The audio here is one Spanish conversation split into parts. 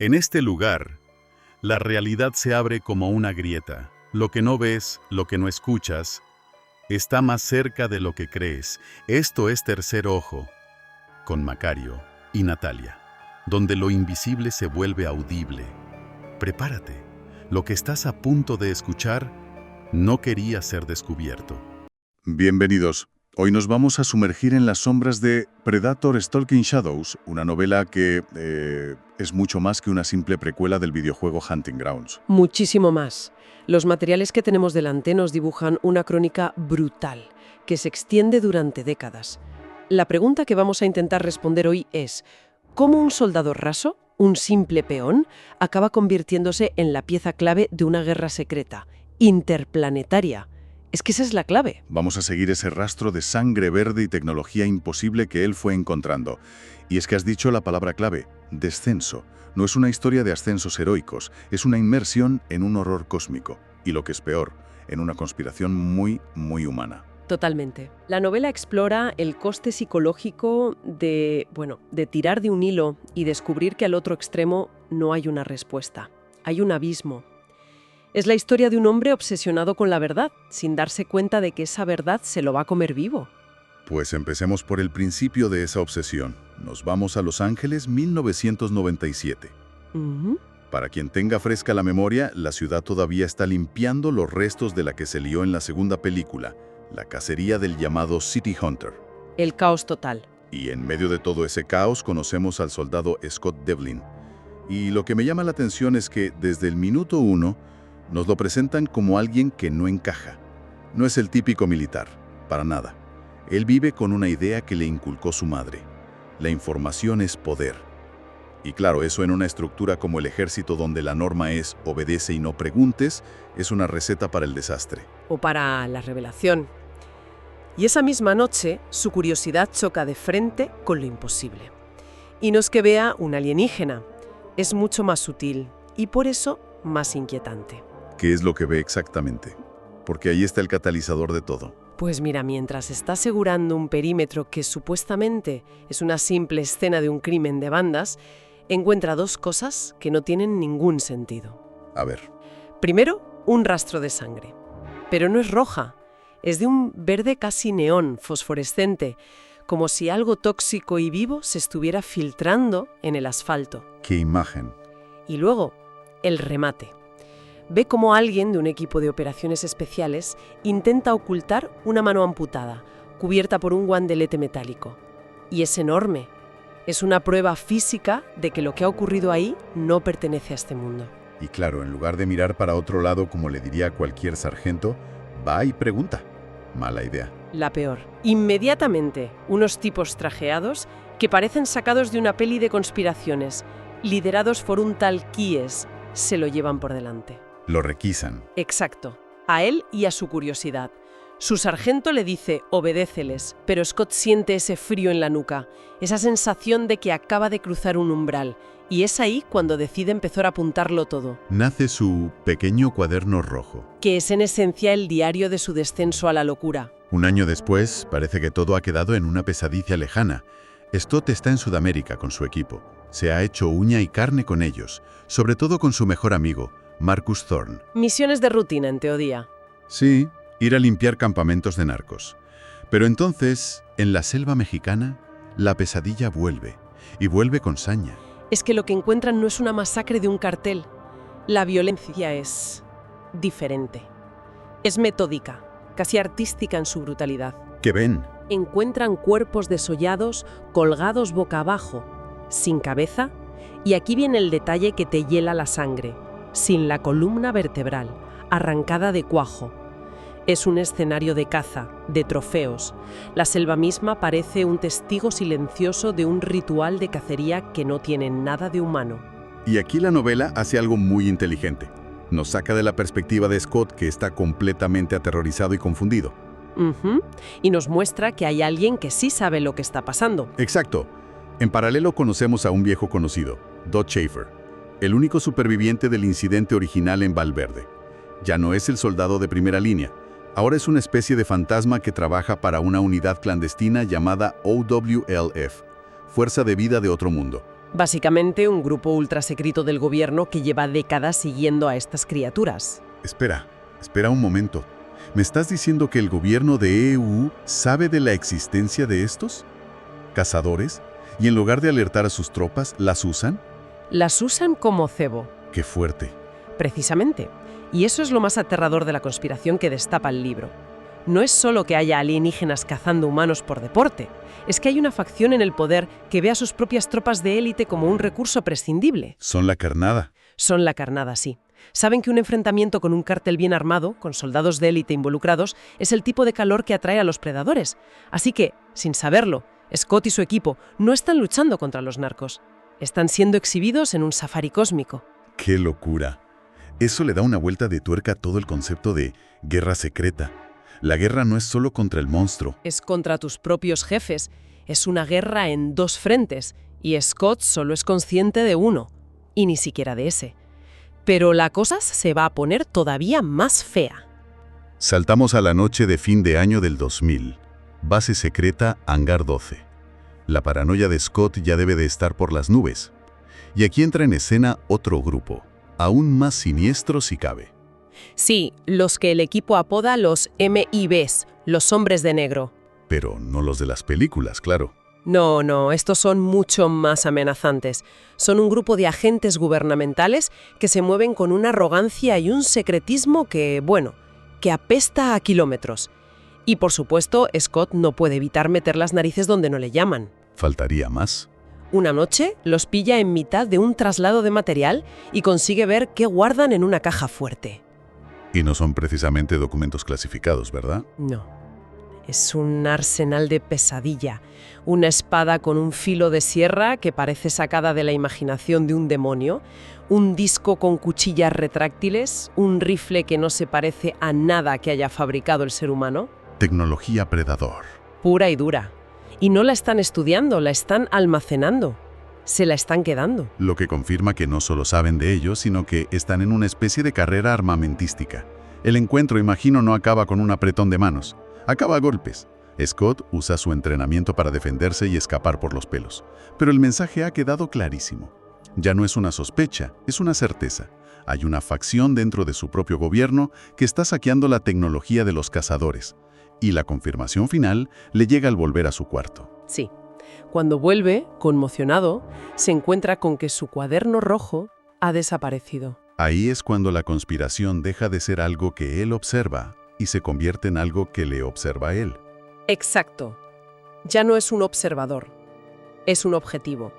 En este lugar, la realidad se abre como una grieta. Lo que no ves, lo que no escuchas, está más cerca de lo que crees. Esto es Tercer Ojo, con Macario y Natalia, donde lo invisible se vuelve audible. Prepárate, lo que estás a punto de escuchar no quería ser descubierto. Bienvenidos. Hoy nos vamos a sumergir en las sombras de Predator Stalking Shadows, una novela que es mucho más que una simple precuela del videojuego Hunting Grounds. Muchísimo más. Los materiales que tenemos delante nos dibujan una crónica brutal, que se extiende durante décadas. La pregunta que vamos a intentar responder hoy es: ¿cómo un soldado raso, un simple peón, acaba convirtiéndose en la pieza clave de una guerra secreta, interplanetaria? Es que esa es la clave. Vamos a seguir ese rastro de sangre verde y tecnología imposible que él fue encontrando. Y es que has dicho la palabra clave, descenso. No es una historia de ascensos heroicos, es una inmersión en un horror cósmico. Y lo que es peor, en una conspiración muy, muy humana. Totalmente. La novela explora el coste psicológico de tirar de un hilo y descubrir que al otro extremo no hay una respuesta. Hay un abismo. Es la historia de un hombre obsesionado con la verdad, sin darse cuenta de que esa verdad se lo va a comer vivo. Pues empecemos por el principio de esa obsesión. Nos vamos a Los Ángeles, 1997. Para quien tenga fresca la memoria, la ciudad todavía está limpiando los restos de la que se lió en la segunda película, la cacería del llamado City Hunter. El caos total. Y en medio de todo ese caos conocemos al soldado Scott Devlin. Y lo que me llama la atención es que desde el minuto 1 nos lo presentan como alguien que no encaja. No es el típico militar, para nada. Él vive con una idea que le inculcó su madre. La información es poder. Y claro, eso en una estructura como el ejército donde la norma es obedece y no preguntes, es una receta para el desastre. O para la revelación. Y esa misma noche, su curiosidad choca de frente con lo imposible. Y no es que vea un alienígena, es mucho más sutil y por eso más inquietante. ¿Qué es lo que ve exactamente? Porque ahí está el catalizador de todo. Pues mira, mientras está asegurando un perímetro que supuestamente es una simple escena de un crimen de bandas, encuentra dos cosas que no tienen ningún sentido. A ver. Primero, un rastro de sangre. Pero no es roja, es de un verde casi neón, fosforescente, como si algo tóxico y vivo se estuviera filtrando en el asfalto. ¡Qué imagen! Y luego, el remate. Ve cómo alguien de un equipo de operaciones especiales intenta ocultar una mano amputada, cubierta por un guantelete metálico. Y es enorme. Es una prueba física de que lo que ha ocurrido ahí no pertenece a este mundo. Y claro, en lugar de mirar para otro lado, como le diría cualquier sargento, va y pregunta. Mala idea. La peor. Inmediatamente, unos tipos trajeados que parecen sacados de una peli de conspiraciones, liderados por un tal Keyes, se lo llevan por delante. Lo requisan. Exacto. A él y a su curiosidad. Su sargento le dice, obedéceles, pero Scott siente ese frío en la nuca, esa sensación de que acaba de cruzar un umbral, y es ahí cuando decide empezar a apuntarlo todo. Nace su pequeño cuaderno rojo. Que es en esencia el diario de su descenso a la locura. Un año después, parece que todo ha quedado en una pesadilla lejana. Scott está en Sudamérica con su equipo. Se ha hecho uña y carne con ellos, sobre todo con su mejor amigo, Marcus Thorne. Misiones de rutina, en teoría. Sí, ir a limpiar campamentos de narcos. Pero entonces, en la selva mexicana, la pesadilla vuelve, y vuelve con saña. Es que lo que encuentran no es una masacre de un cartel. La violencia es diferente. Es metódica, casi artística en su brutalidad. ¿Qué ven? Encuentran cuerpos desollados colgados boca abajo, sin cabeza, y aquí viene el detalle que te hiela la sangre, sin la columna vertebral, arrancada de cuajo. Es un escenario de caza, de trofeos. La selva misma parece un testigo silencioso de un ritual de cacería que no tiene nada de humano. Y aquí la novela hace algo muy inteligente. Nos saca de la perspectiva de Scott, que está completamente aterrorizado y confundido. Y nos muestra que hay alguien que sí sabe lo que está pasando. Exacto. En paralelo conocemos a un viejo conocido, Dot Schaefer, el único superviviente del incidente original en Valverde. Ya no es el soldado de primera línea. Ahora es una especie de fantasma que trabaja para una unidad clandestina llamada OWLF, Fuerza de Vida de Otro Mundo. Básicamente un grupo ultrasecreto del gobierno que lleva décadas siguiendo a estas criaturas. Espera un momento. ¿Me estás diciendo que el gobierno de EU sabe de la existencia de estos cazadores y en lugar de alertar a sus tropas, las usan? Las usan como cebo. ¡Qué fuerte! Precisamente. Y eso es lo más aterrador de la conspiración que destapa el libro. No es solo que haya alienígenas cazando humanos por deporte, es que hay una facción en el poder que ve a sus propias tropas de élite como un recurso prescindible. Son la carnada. Son la carnada, sí. Saben que un enfrentamiento con un cártel bien armado, con soldados de élite involucrados, es el tipo de calor que atrae a los predadores. Así que, sin saberlo, Scott y su equipo no están luchando contra los narcos. Están siendo exhibidos en un safari cósmico. ¡Qué locura! Eso le da una vuelta de tuerca a todo el concepto de guerra secreta. La guerra no es solo contra el monstruo. Es contra tus propios jefes. Es una guerra en dos frentes, y Scott solo es consciente de uno, y ni siquiera de ese. Pero la cosa se va a poner todavía más fea. Saltamos a la noche de fin de año del 2000. Base secreta Hangar 12. La paranoia de Scott ya debe de estar por las nubes. Y aquí entra en escena otro grupo, aún más siniestro si cabe. Sí, los que el equipo apoda los MIBs, los hombres de negro. Pero no los de las películas, claro. No, estos son mucho más amenazantes. Son un grupo de agentes gubernamentales que se mueven con una arrogancia y un secretismo que apesta a kilómetros. Y por supuesto, Scott no puede evitar meter las narices donde no le llaman. Faltaría más. Una noche los pilla en mitad de un traslado de material y consigue ver qué guardan en una caja fuerte. Y no son precisamente documentos clasificados, ¿verdad? No. Es un arsenal de pesadilla. Una espada con un filo de sierra que parece sacada de la imaginación de un demonio, un disco con cuchillas retráctiles, un rifle que no se parece a nada que haya fabricado el ser humano. Tecnología predador. Pura y dura. Y no la están estudiando, la están almacenando. Se la están quedando. Lo que confirma que no solo saben de ello, sino que están en una especie de carrera armamentística. El encuentro, imagino, no acaba con un apretón de manos. Acaba a golpes. Scott usa su entrenamiento para defenderse y escapar por los pelos. Pero el mensaje ha quedado clarísimo. Ya no es una sospecha, es una certeza. Hay una facción dentro de su propio gobierno que está saqueando la tecnología de los cazadores. Y la confirmación final le llega al volver a su cuarto. Sí. Cuando vuelve, conmocionado, se encuentra con que su cuaderno rojo ha desaparecido. Ahí es cuando la conspiración deja de ser algo que él observa y se convierte en algo que le observa a él. Exacto. Ya no es un observador, es un objetivo.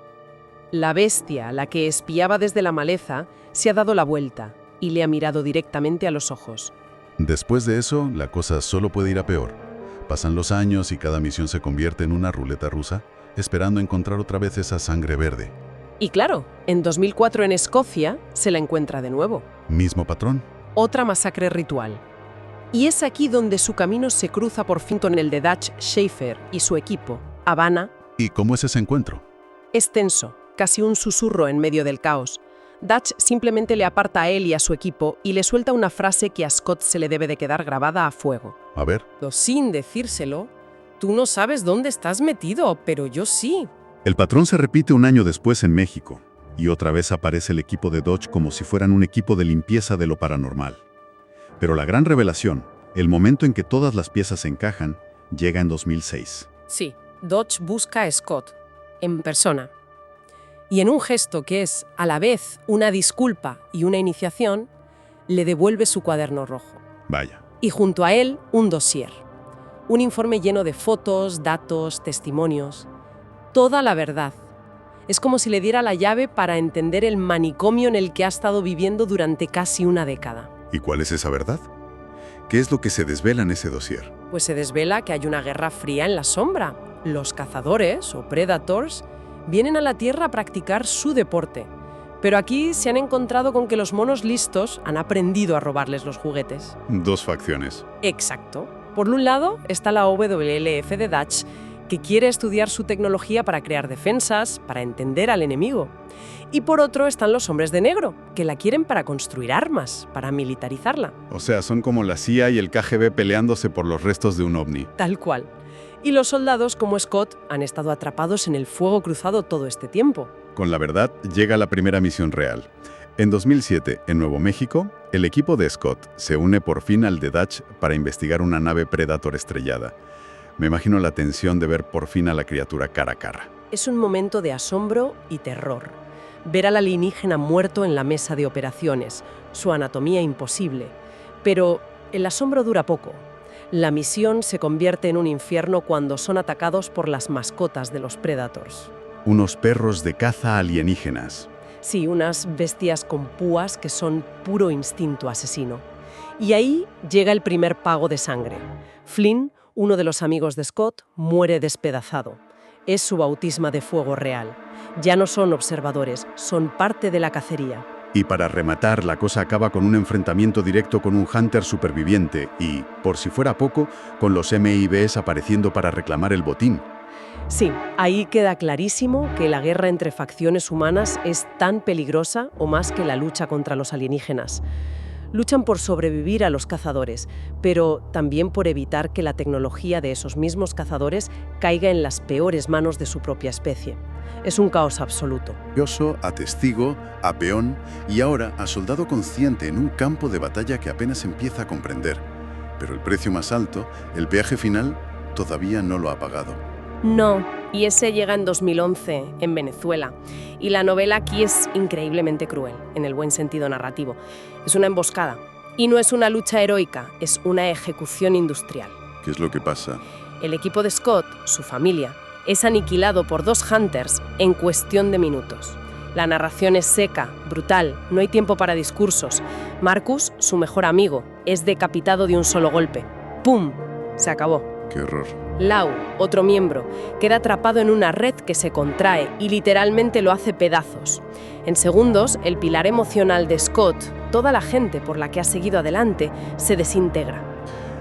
La bestia, la que espiaba desde la maleza, se ha dado la vuelta y le ha mirado directamente a los ojos. Después de eso, la cosa solo puede ir a peor. Pasan los años y cada misión se convierte en una ruleta rusa, esperando encontrar otra vez esa sangre verde. Y claro, en 2004 en Escocia se la encuentra de nuevo. Mismo patrón. Otra masacre ritual. Y es aquí donde su camino se cruza por fin con el de Dutch Schaefer y su equipo, Havana. ¿Y cómo es ese encuentro? Es tenso, casi un susurro en medio del caos. Dutch simplemente le aparta a él y a su equipo y le suelta una frase que a Scott se le debe de quedar grabada a fuego. A ver. Sin decírselo, tú no sabes dónde estás metido, pero yo sí. El patrón se repite un año después en México, y otra vez aparece el equipo de Dutch como si fueran un equipo de limpieza de lo paranormal. Pero la gran revelación, el momento en que todas las piezas se encajan, llega en 2006. Sí, Dutch busca a Scott, en persona. Y en un gesto que es, a la vez, una disculpa y una iniciación, le devuelve su cuaderno rojo. Vaya. Y junto a él, un dossier. Un informe lleno de fotos, datos, testimonios. Toda la verdad. Es como si le diera la llave para entender el manicomio en el que ha estado viviendo durante casi una década. ¿Y cuál es esa verdad? ¿Qué es lo que se desvela en ese dossier? Pues se desvela que hay una guerra fría en la sombra. Los cazadores, o predators, vienen a la Tierra a practicar su deporte. Pero aquí se han encontrado con que los monos listos han aprendido a robarles los juguetes. Dos facciones. Exacto. Por un lado está la WLF de Dutch, que quiere estudiar su tecnología para crear defensas, para entender al enemigo. Y por otro están los hombres de negro, que la quieren para construir armas, para militarizarla. O sea, son como la CIA y el KGB peleándose por los restos de un ovni. Tal cual. Y los soldados, como Scott, han estado atrapados en el fuego cruzado todo este tiempo. Con la verdad llega la primera misión real. En 2007, en Nuevo México, el equipo de Scott se une por fin al The Dutch para investigar una nave Predator estrellada. Me imagino la tensión de ver por fin a la criatura cara a cara. Es un momento de asombro y terror. Ver al alienígena muerto en la mesa de operaciones, su anatomía imposible. Pero el asombro dura poco. La misión se convierte en un infierno cuando son atacados por las mascotas de los Predators. Unos perros de caza alienígenas. Sí, unas bestias con púas que son puro instinto asesino. Y ahí llega el primer pago de sangre. Flynn, uno de los amigos de Scott, muere despedazado. Es su bautismo de fuego real. Ya no son observadores, son parte de la cacería. Y para rematar, la cosa acaba con un enfrentamiento directo con un Hunter superviviente y, por si fuera poco, con los MIBs apareciendo para reclamar el botín. Sí, ahí queda clarísimo que la guerra entre facciones humanas es tan peligrosa o más que la lucha contra los alienígenas. Luchan por sobrevivir a los cazadores, pero también por evitar que la tecnología de esos mismos cazadores caiga en las peores manos de su propia especie. Es un caos absoluto. Curioso, a testigo, a peón y ahora a soldado consciente en un campo de batalla que apenas empieza a comprender. Pero el precio más alto, el peaje final, todavía no lo ha pagado. No, y ese llega en 2011, en Venezuela. Y la novela aquí es increíblemente cruel, en el buen sentido narrativo. Es una emboscada. Y no es una lucha heroica, es una ejecución industrial. ¿Qué es lo que pasa? El equipo de Scott, su familia, es aniquilado por 2 Hunters en cuestión de minutos. La narración es seca, brutal, no hay tiempo para discursos. Marcus, su mejor amigo, es decapitado de un solo golpe. ¡Pum! Se acabó. ¡Qué horror! Lau, otro miembro, queda atrapado en una red que se contrae y literalmente lo hace pedazos. En segundos, el pilar emocional de Scott, toda la gente por la que ha seguido adelante, se desintegra.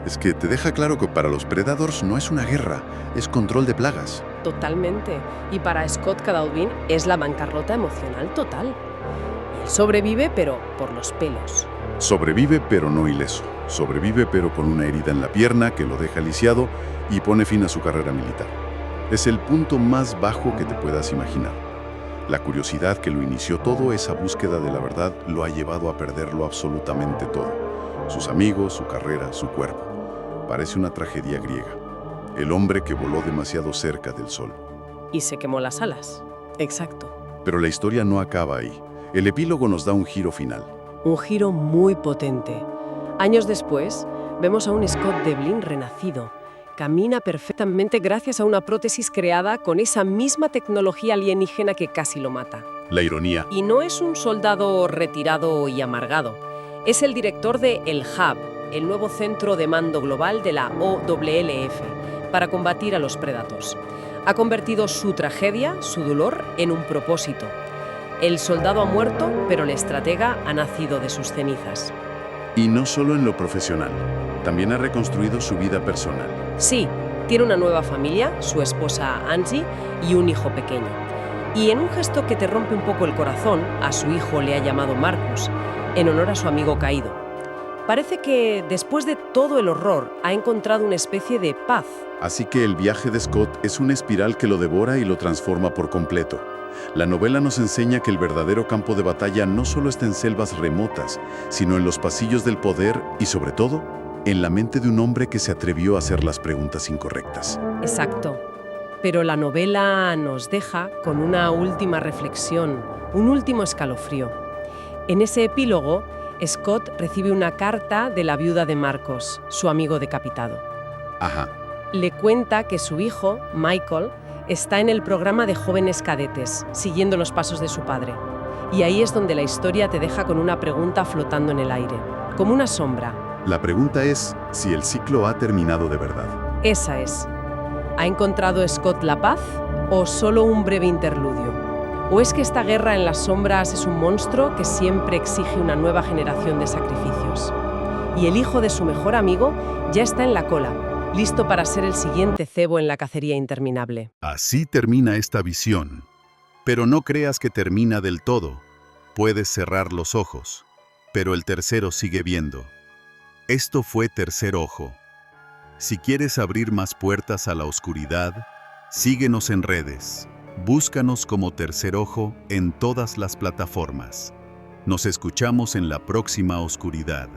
Es que te deja claro que para los Predators no es una guerra, es control de plagas. Totalmente. Y para Scott Caudlin es la bancarrota emocional total. Él sobrevive, pero por los pelos. Sobrevive pero no ileso. Sobrevive pero con una herida en la pierna que lo deja lisiado y pone fin a su carrera militar. Es el punto más bajo que te puedas imaginar. La curiosidad que lo inició todo, esa búsqueda de la verdad, lo ha llevado a perderlo absolutamente todo. Sus amigos, su carrera, su cuerpo. Parece una tragedia griega. El hombre que voló demasiado cerca del sol. Y se quemó las alas. Exacto. Pero la historia no acaba ahí. El epílogo nos da un giro final. Un giro muy potente. Años después, vemos a un Scott Devlin renacido. Camina perfectamente gracias a una prótesis creada con esa misma tecnología alienígena que casi lo mata. La ironía. Y no es un soldado retirado y amargado. Es el director de El Hub, el nuevo centro de mando global de la OWLF, para combatir a los Predators. Ha convertido su tragedia, su dolor, en un propósito. El soldado ha muerto, pero el estratega ha nacido de sus cenizas. Y no solo en lo profesional, también ha reconstruido su vida personal. Sí, tiene una nueva familia, su esposa Angie y un hijo pequeño. Y en un gesto que te rompe un poco el corazón, a su hijo le ha llamado Marcus, en honor a su amigo caído. Parece que, después de todo el horror, ha encontrado una especie de paz. Así que el viaje de Scott es una espiral que lo devora y lo transforma por completo. La novela nos enseña que el verdadero campo de batalla no solo está en selvas remotas, sino en los pasillos del poder y, sobre todo, en la mente de un hombre que se atrevió a hacer las preguntas incorrectas. Exacto. Pero la novela nos deja con una última reflexión, un último escalofrío. En ese epílogo, Scott recibe una carta de la viuda de Marcos, su amigo decapitado. Ajá. Le cuenta que su hijo, Michael, está en el programa de jóvenes cadetes, siguiendo los pasos de su padre. Y ahí es donde la historia te deja con una pregunta flotando en el aire, como una sombra. La pregunta es si el ciclo ha terminado de verdad. Esa es. ¿Ha encontrado Scott la paz o solo un breve interludio? ¿O es que esta guerra en las sombras es un monstruo que siempre exige una nueva generación de sacrificios? Y el hijo de su mejor amigo ya está en la cola, listo para ser el siguiente cebo en la cacería interminable. Así termina esta visión. Pero no creas que termina del todo. Puedes cerrar los ojos, pero el tercero sigue viendo. Esto fue Tercer Ojo. Si quieres abrir más puertas a la oscuridad, síguenos en redes. Búscanos como Tercer Ojo en todas las plataformas. Nos escuchamos en la próxima oscuridad.